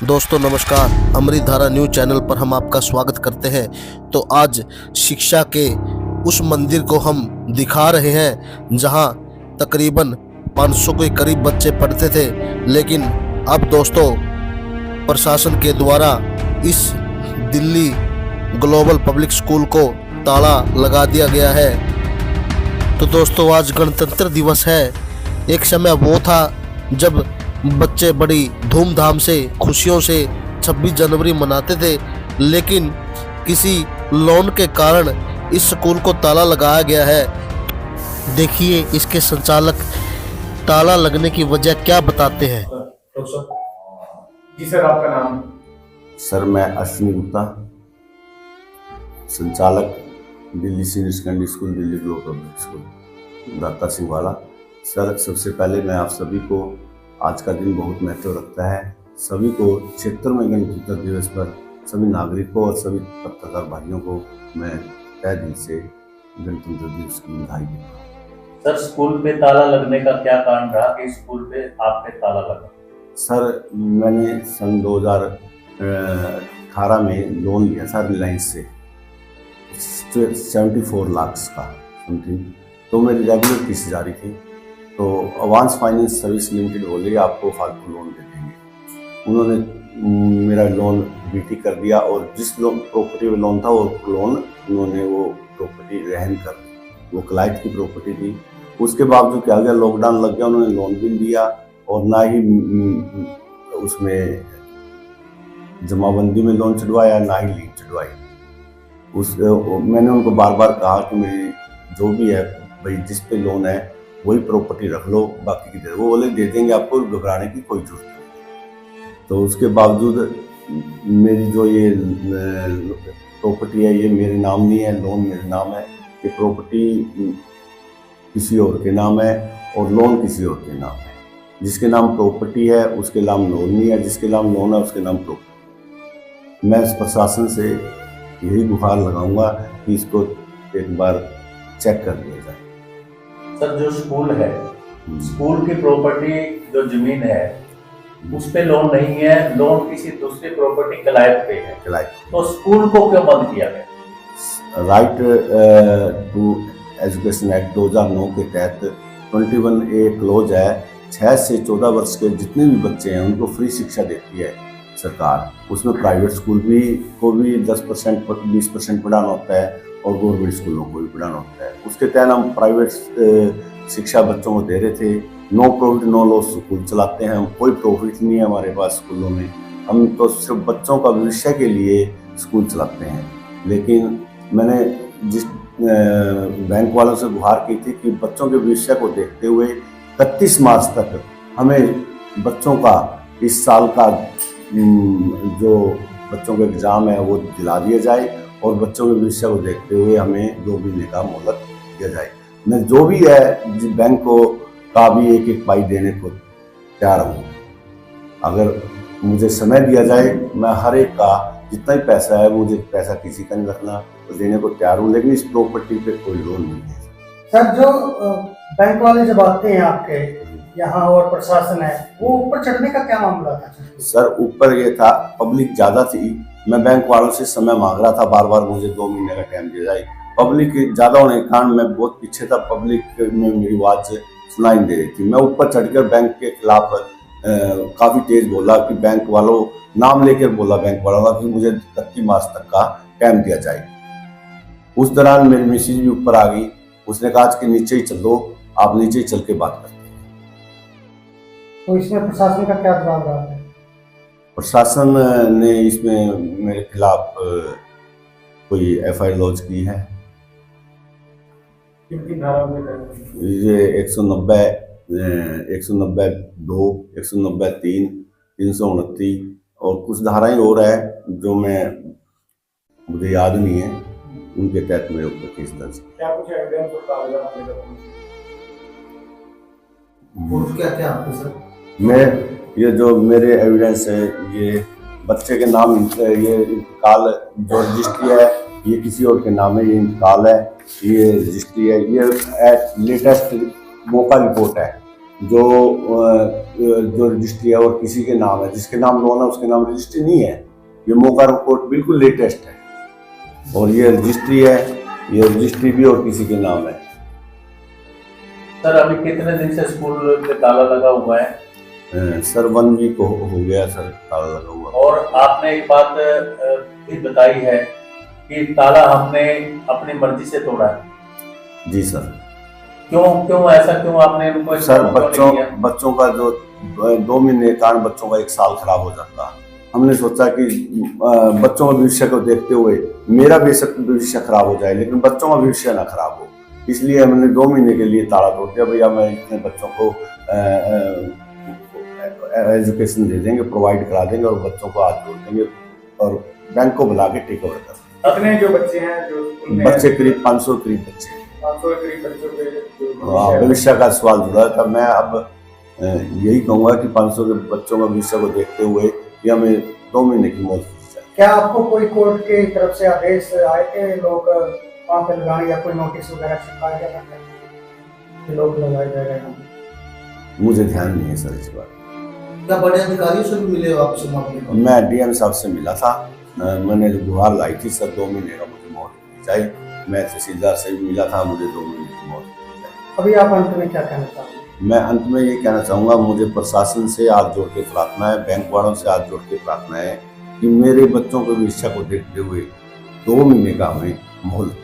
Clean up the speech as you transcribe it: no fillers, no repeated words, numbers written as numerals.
दोस्तों नमस्कार, अमृत धारा न्यूज चैनल पर हम आपका स्वागत करते हैं। तो आज शिक्षा के उस मंदिर को हम दिखा रहे हैं जहां तकरीबन 500 के करीब बच्चे पढ़ते थे, लेकिन अब दोस्तों प्रशासन के द्वारा इस दिल्ली ग्लोबल पब्लिक स्कूल को ताला लगा दिया गया है। तो दोस्तों आज गणतंत्र दिवस है। एक समय वो था जब बच्चे बड़ी धूमधाम से खुशियों से 26 जनवरी मनाते थे, लेकिन किसी लोन के कारण इस स्कूल को ताला लगाया गया है। देखिए इसके संचालक ताला लगने की वजह क्या बताते हैं। जी सर, आपका नाम? सर मैं अश्विनी गुप्ता, संचालक Delhi senior secondary school, Delhi global public school, दाता सिंह वाला। सर सबसे पहले मैं आप सभी को, आज का दिन बहुत महत्व रखता है, सभी को क्षेत्र में गणतंत्र दिवस पर सभी नागरिकों और सभी पत्रकार भाइयों को मैं तहे दिल से गणतंत्र दिवस की बधाई देता हूँ। सर स्कूल पे ताला लगने का क्या कारण रहा कि स्कूल पे आपने ताला लगा? सर मैंने सन 2018 में लोन लिया था रिलायंस से 74 लाख का समथिंग, तो मेरी रेगुलर किस्त जारी थी। तो अवांस फाइनेंस सर्विस लिमिटेड बोले आपको फालतू लोन दे देंगे। उन्होंने मेरा लोन बीटी कर दिया और जिस लोन प्रॉपर्टी में लोन था वो लोन उन्होंने वो प्रॉपर्टी रहन कर दी, वो क्लाइंट की प्रॉपर्टी थी। उसके बावजूद क्या गया, लॉकडाउन लग गया, उन्होंने लोन भी दिया और ना ही उसमें जमाबंदी में लोन चढ़वाया, ना ही लीज चढ़वाई। मैंने उनको बार बार कहा कि मेरी जो भी है भाई, जिस पे लोन है वही प्रॉपर्टी रख लो, बाकी की दे। वो बोले दे देंगे, आपको घबराने की कोई जरूरत नहीं। तो उसके बावजूद मेरी जो ये प्रॉपर्टी है ये मेरे नाम नहीं है, लोन मेरे नाम है। ये प्रॉपर्टी किसी और के नाम है और लोन किसी और के नाम है। जिसके नाम प्रॉपर्टी है उसके नाम लोन नहीं है, जिसके नाम लोन है उसके नाम प्रॉपर्टी। मैं इस प्रशासन से यही गुहार लगाऊंगा कि इसको एक बार चेक कर लिया जाए। सर जो स्कूल है, स्कूल की प्रॉपर्टी जो जमीन है उस पे लोन नहीं है, लोन किसी दूसरी प्रॉपर्टी क्लाइंट पे है, तो स्कूल को क्यों बंद किया गया? राइट टू एजुकेशन एक्ट 2009 के तहत 21A क्लोज है। 6 से 14 वर्ष के जितने भी बच्चे हैं उनको फ्री शिक्षा देती है सरकार। उसमें प्राइवेट स्कूल को भी 10% 20% पढ़ाना होता है और गवर्नमेंट स्कूलों को भी पढ़ाना होता है। उसके तहत हम प्राइवेट शिक्षा बच्चों को दे रहे थे। No profit no loss school चलाते हैं हम, कोई प्रॉफिट नहीं है हमारे पास स्कूलों में। हम तो सिर्फ बच्चों का भविष्य के लिए स्कूल चलाते हैं। लेकिन मैंने जिस बैंक वालों से गुहार की थी कि बच्चों के भविष्य को देखते हुए 31 मार्च तक हमें बच्चों का इस साल का जो बच्चों का एग्ज़ाम है वो दिला दिया जाए और बच्चों के भविष्य को देखते हुए हमें 2 महीने का मोहलत दिया जाए। मैं जो भी है जिस बैंक को का भी एक पाई देने को तैयार हूँ। अगर मुझे समय दिया जाए, मैं हर एक का जितना भी पैसा है, मुझे पैसा किसी का नहीं रखना, तो देने को तैयार हूँ। लेकिन इस प्रॉपर्टी पे कोई लोन नहीं है। सर जो बैंक वाले जब आते हैं आपके यहाँ और प्रशासन है, वो ऊपर चढ़ने का क्या मामला था? सर ऊपर ये था, पब्लिक ज़्यादा थी। मैं बैंक वालों से समय मांग रहा था, बार बार मुझे 2 महीने का टाइम दिया जाए। पब्लिक ज़्यादा होने के कारण मैं बहुत पीछे था, पब्लिक में मेरी आवाज़ सुनाई दे रही थी। मैं ऊपर चढ़कर बैंक के खिलाफ काफ़ी तेज बोला कि बैंक वालों, नाम लेकर बोला बैंक वालों का कि मुझे 31 मार्च तक का टाइम दिया जाए। उस दौरान मेरी मिसेज भी ऊपर आ गई, उसने कहा कि नीचे ही चलो, आप नीचे ही चल के बात करते हैं। तो इसमें प्रशासन का क्या जवाब रहा है? प्रशासन ने इसमें मेरे खिलाफ कोई FIR लॉन्च की है। किन धाराओं में? ये 190, 190(2), 190(3), 329 और कुछ धाराएं और है जो मुझे याद नहीं है, उनके तहत मेरे ऊपर केस दर्ज। क्या कुछ एविडेंस और कागजात क्या आपके सर? मैं ये जो मेरे एविडेंस है, ये बच्चे के नाम, ये इंतकाल जो रजिस्ट्री है ये किसी और के नाम है, ये इंतकाल है, ये रजिस्ट्री है, ये लेटेस्ट मौका रिपोर्ट है, जो रजिस्ट्री है और किसी के नाम है, जिसके नाम लोन है उसके नाम रजिस्ट्री नहीं है। ये मोका रिपोर्ट बिल्कुल लेटेस्ट है और ये रजिस्ट्री है, ये रजिस्ट्री भी और किसी के नाम है। सर अभी कितने दिन से स्कूल पे ताला लगा हुआ है? सर 1 वीक हो गया सर ताला लगा हुआ। और आपने एक बात भी बताई है कि ताला हमने अपनी मर्जी से तोड़ा है। जी सर। क्यों ऐसा क्यों आपने उनको सर बच्चों का जो 2 महीने के कारण बच्चों का 1 साल खराब हो जाता। हमने सोचा कि बच्चों के भविष्य को देखते हुए मेरा बेशक भविष्य खराब हो जाए लेकिन बच्चों का भविष्य ना खराब हो, इसलिए हमने 2 महीने के लिए ताला तोड़ दिया। भैया मैं इतने बच्चों को एजुकेशन दे देंगे, प्रोवाइड करा देंगे और बच्चों को हाथ जोड़ देंगे और बैंक को बुला के टेक ओवर कर देंगे। अपने जो बच्चे हैं जो स्कूल में बच्चे करीब 500 करीब बच्चे, 500 करीब बच्चों के हाँ भविष्य का सवाल जुड़ा था। मैं अब यही कहूँगा कि 500 के बच्चों का भविष्य को देखते हुए कि हमें 2 महीने की मौत दी जाए। क्या आपको कोई कोर्ट की तरफ से आदेश आए थे लोग वहाँ पे लगाने या कोई नोटिस वगैरह छपाया गया कि लोग लगाए जा रहे हैं? मुझे ध्यान नहीं है सर इस बार। क्या बड़े अधिकारियों से भी मिले हो आपसे मामले पर? मैं डीएम साहब से मिला था, मैंने गुहार लाई थी सर 2 महीने का मुझे मौत दी जाए। मैं तहसीलदार से भी मिला था, मुझे 2 महीने की मौत दी जाए। अभी आप अंत में क्या कहना चाहते हैं? मैं अंत में ये कहना चाहूँगा, मुझे प्रशासन से हाथ जोड़ के प्रार्थना है, बैंक वालों से हाथ जोड़ के प्रार्थना है कि मेरे बच्चों के भविष्य को देखते हुए 2 महीने का हमें मोहलत